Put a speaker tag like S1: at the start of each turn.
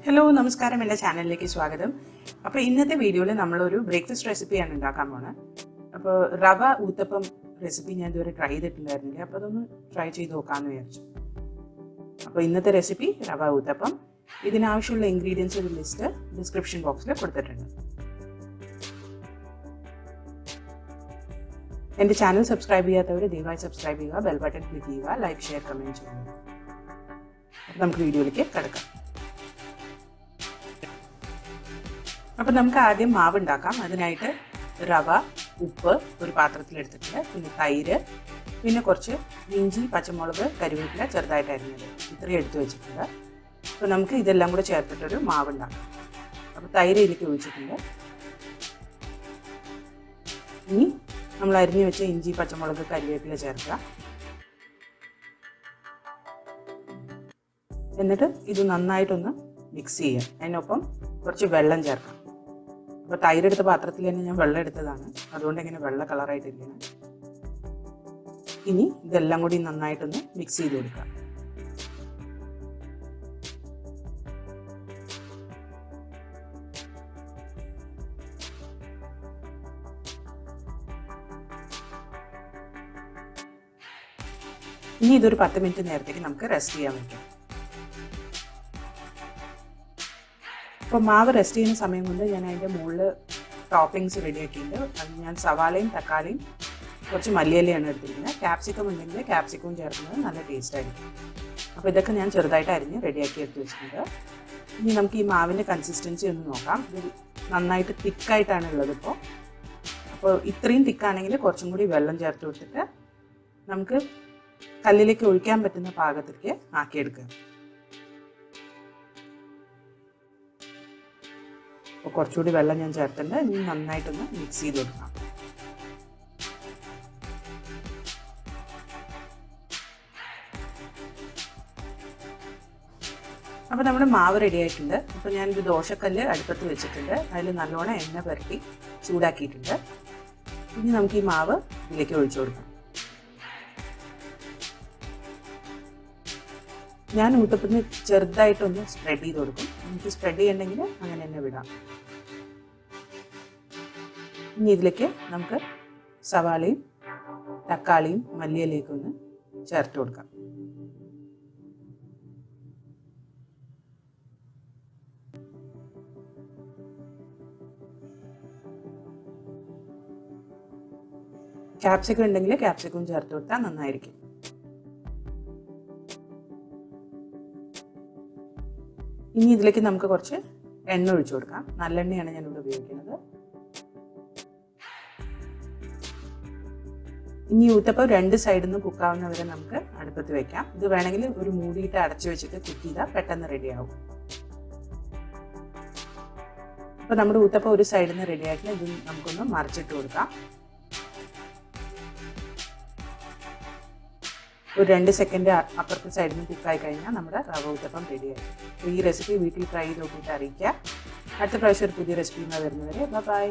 S1: Hello നമസ്കാരം, എൻ്റെ ചാനലിലേക്ക് സ്വാഗതം. അപ്പോൾ ഇന്നത്തെ വീഡിയോയിൽ നമ്മളൊരു ബ്രേക്ക്ഫാസ്റ്റ് റെസിപ്പിയാണ് ഉണ്ടാക്കാൻ പോകുന്നത്. അപ്പോൾ റവ ഊത്തപ്പം റെസിപ്പി ഞാൻ ഇതുവരെ ട്രൈ ചെയ്തിട്ടുണ്ടായിരുന്നില്ല, അപ്പോൾ അതൊന്ന് ട്രൈ ചെയ്ത് നോക്കാമെന്ന് വിചാരിച്ചു. അപ്പോൾ ഇന്നത്തെ റെസിപ്പി റവ ഊത്തപ്പം. ഇതിനാവശ്യമുള്ള ഇൻഗ്രീഡിയൻസ് ഒരു ലിസ്റ്റ് ഡിസ്ക്രിപ്ഷൻ ബോക്സിൽ കൊടുത്തിട്ടുണ്ട്. എൻ്റെ ചാനൽ സബ്സ്ക്രൈബ് ചെയ്യാത്തവർ ദയവായി സബ്സ്ക്രൈബ് ചെയ്യുക, ബെൽ ബട്ടൺ ക്ലിക്ക് ചെയ്യുക, ലൈക്ക് ഷെയർ കമൻറ്റ് ചെയ്യുക. അപ്പോൾ നമുക്ക് വീഡിയോയിലേക്ക് കിടക്കാം. അപ്പോൾ നമുക്ക് ആദ്യം മാവ് ഉണ്ടാക്കാം. അതിനായിട്ട് റവ, ഉപ്പ് ഒരു പാത്രത്തിൽ എടുത്തിട്ടുണ്ട്, പിന്നെ തൈര്, പിന്നെ കുറച്ച് ഇഞ്ചി, പച്ചമുളക്, കരിവേപ്പില ചെറുതായിട്ട് അരിഞ്ഞത്, ഇത്രയും എടുത്ത് വെച്ചിട്ടുണ്ട്. അപ്പോൾ നമുക്ക് ഇതെല്ലാം കൂടെ ചേർത്തിട്ടൊരു മാവ് ഉണ്ടാക്കാം. അപ്പോൾ തൈര് ഇതിലേക്ക് ഒഴിച്ചിട്ടുണ്ട്. ഇനി നമ്മൾ അരിഞ്ഞു വെച്ച ഇഞ്ചി, പച്ചമുളക്, കരിവേപ്പില ചേർക്കുക. എന്നിട്ട് ഇത് നന്നായിട്ടൊന്ന് മിക്സ് ചെയ്യുക. അതിനൊപ്പം കുറച്ച് വെള്ളം ചേർക്കാം. അപ്പോൾ തൈരെടുത്ത പാത്രത്തിൽ തന്നെ ഞാൻ വെള്ളം എടുത്തതാണ്, അതുകൊണ്ട് ഇങ്ങനെ വെള്ള കളറായിട്ടിരിക്കണം. ഇനി ഇതെല്ലാം കൂടി നന്നായിട്ടൊന്ന് മിക്സ് ചെയ്ത് കൊടുക്കുക. ഇനി ഇതൊരു 10 മിനിറ്റ് നേരത്തേക്ക് നമുക്ക് റെസ്റ്റ് ചെയ്യാൻ പറ്റും. അപ്പോൾ മാവ് റെസ്റ്റ് ചെയ്യുന്ന സമയം കൊണ്ട് ഞാൻ അതിൻ്റെ മുകളിൽ ടോപ്പിങ്സ് റെഡിയാക്കിയിട്ടുണ്ട്. അത് ഞാൻ സവാളയും തക്കാളിയും കുറച്ച് മല്ലിയിലയാണ് എടുത്തിരിക്കുന്നത്. ക്യാപ്സിക്കം ഉണ്ടെങ്കിൽ ക്യാപ്സിക്കവും ചേർക്കുന്നത് നല്ല ടേസ്റ്റ് ആയിരിക്കും. അപ്പോൾ ഇതൊക്കെ ഞാൻ ചെറുതായിട്ട് അരിഞ്ഞ് റെഡിയാക്കി എടുത്ത് വെച്ചിട്ടുണ്ട്. ഇനി നമുക്ക് ഈ മാവിൻ്റെ കൺസിസ്റ്റൻസി ഒന്ന് നോക്കാം. ഇത് നന്നായിട്ട് തിക്കായിട്ടാണ് ഉള്ളത് ഇപ്പോൾ. അപ്പോൾ ഇത്രയും തിക്കാണെങ്കിൽ കുറച്ചും കൂടി വെള്ളം ചേർത്ത് കൊടുത്തിട്ട് നമുക്ക് കല്ലിലേക്ക് ഒഴിക്കാൻ പറ്റുന്ന പാകത്തിലേക്ക് ആക്കിയെടുക്കുക. അപ്പോൾ കുറച്ചുകൂടി വെള്ളം ഞാൻ ചേർത്തിട്ടുണ്ട്. ഇനി നന്നായിട്ടൊന്ന് മിക്സ് ചെയ്ത് കൊടുക്കാം. അപ്പോൾ നമ്മുടെ മാവ് റെഡി ആയിട്ടുണ്ട്. അപ്പോൾ ഞാനൊരു ദോശക്കല്ല് അടുപ്പത്ത് വെച്ചിട്ടുണ്ട്. അതിൽ നല്ലോണം എണ്ണ പുരട്ടി ചൂടാക്കിയിട്ടുണ്ട്. ഇനി നമുക്ക് ഈ മാവ് ഇതിലേക്ക് ഒഴിച്ചു കൊടുക്കാം. ഞാൻ ഊത്തപ്പത്തിന് ചെറുതായിട്ടൊന്ന് സ്പ്രെഡ് ചെയ്ത് കൊടുക്കും. എനിക്ക് സ്പ്രെഡ് ചെയ്യണമെങ്കിൽ അങ്ങനെ തന്നെ വിടാം. ഇനി ഇതിലേക്ക് നമുക്ക് സവാളയും തക്കാളിയും മല്ലിയിലേക്ക് ഒന്ന് ചേർത്ത് കൊടുക്കാം. ക്യാപ്സിക്കം ഉണ്ടെങ്കിൽ ക്യാപ്സിക്കം ചേർത്ത് കൊടുത്താൽ നന്നായിരിക്കും. ഇനി ഇതിലേക്ക് നമുക്ക് കുറച്ച് എണ്ണ ഒഴിച്ചു കൊടുക്കാം. നല്ലെണ്ണയാണ് ഞാനിവിടെ ഉപയോഗിക്കുന്നത്. ഇനി ഊത്തപ്പം 2 സൈഡിൽ നിന്ന് കുക്കാവുന്നവരെ നമുക്ക് അടുപ്പത്ത് വെക്കാം. ഇത് വേണമെങ്കിൽ ഒരു മൂടിയിട്ട് അടച്ചു വെച്ചിട്ട് കുക്ക് ചെയ്താൽ പെട്ടെന്ന് റെഡിയാവും. അപ്പോൾ നമ്മുടെ ഊത്തപ്പം ഒരു സൈഡിൽ നിന്ന് റെഡിയാക്കി ഇത് നമുക്കൊന്ന് മറിച്ചിട്ട് കൊടുക്കാം. ഒരു 2 സെക്കൻഡ് അപ്പുറത്തെ സൈഡിൽ നിന്ന് കുക്കായി കഴിഞ്ഞാൽ നമ്മുടെ റവ ഊത്തപ്പം റെഡിയായി. അപ്പോൾ ഈ റെസിപ്പി വീട്ടിൽ ട്രൈ ചെയ്ത് നോക്കിയിട്ട് അറിയിക്കുക. അടുത്ത പ്രാവശ്യം ഒരു പുതിയ റെസിപ്പിയുമായി വരുന്നവരെ ബൈ.